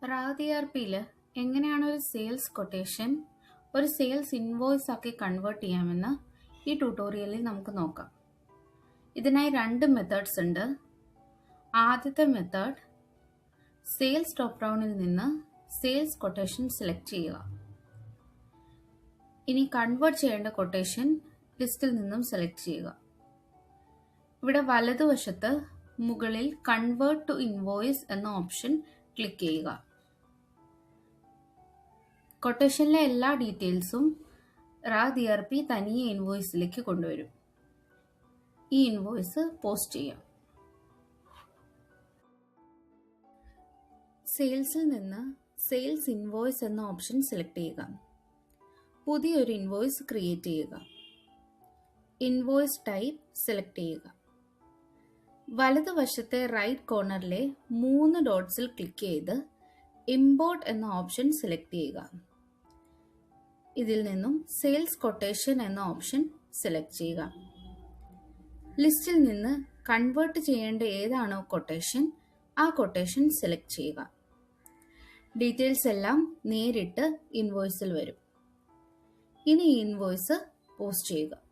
റാവതി R പിയിൽ എങ്ങനെയാണ് ഒരു സെയിൽസ് കൊട്ടേഷൻ ഒരു സെയിൽസ് ഇൻവോയ്സ് ആക്കി കൺവേർട്ട് ചെയ്യാമെന്ന് ഈ ട്യൂട്ടോറിയലിൽ നമുക്ക് നോക്കാം. ഇതിനായി രണ്ട് മെത്തേഡ്സ് ഉണ്ട്. ആദ്യത്തെ മെത്തേഡ്, സെയിൽസ് ടോപ്പ് ഡൗണിൽ നിന്ന് സെയിൽസ് കൊട്ടേഷൻ സെലക്ട് ചെയ്യുക. ഇനി കൺവേർട്ട് ചെയ്യേണ്ട കൊട്ടേഷൻ ലിസ്റ്റിൽ നിന്നും സെലക്ട് ചെയ്യുക. ഇവിടെ വലതുവശത്ത് മുകളിൽ കൺവേർട്ട് ടു ഇൻവോയ്സ് എന്ന ഓപ്ഷൻ ക്ലിക്ക് ചെയ്യുക. കൊട്ടേഷനിലെ എല്ലാ ഡീറ്റെയിൽസും റാവതി തനിയെ ഇൻവോയ്സിലേക്ക് കൊണ്ടുവരും. ഈ ഇൻവോയ്സ് പോസ്റ്റ് ചെയ്യാം. സെയിൽസിൽ നിന്ന് സെയിൽസ് ഇൻവോയ്സ് എന്ന ഓപ്ഷൻ സെലക്ട് ചെയ്യുക. പുതിയൊരു ഇൻവോയ്സ് ക്രിയേറ്റ് ചെയ്യുക. ഇൻവോയ്സ് ടൈപ്പ് സെലക്ട് ചെയ്യുക. വലതുവശത്തെ റൈറ്റ് കോർണറിലെ 3 ഡോട്ട്സിൽ ക്ലിക്ക് ചെയ്ത് ഇമ്പോർട്ട് എന്ന ഓപ്ഷൻ സെലക്ട് ചെയ്യുക. ഇതിൽ നിന്നും സെയിൽസ് കൊട്ടേഷൻ എന്ന ഓപ്ഷൻ സെലക്ട് ചെയ്യുക. ലിസ്റ്റിൽ നിന്ന് കൺവേർട്ട് ചെയ്യേണ്ട ഏതാണോ കൊട്ടേഷൻ, ആ കൊട്ടേഷൻ സെലക്ട് ചെയ്യുക. ഡീറ്റെയിൽസ് എല്ലാം നേരിട്ട് ഇൻവോയ്സിൽ വരും. ഇനി ഈ ഇൻവോയ്സ് പോസ്റ്റ് ചെയ്യുക.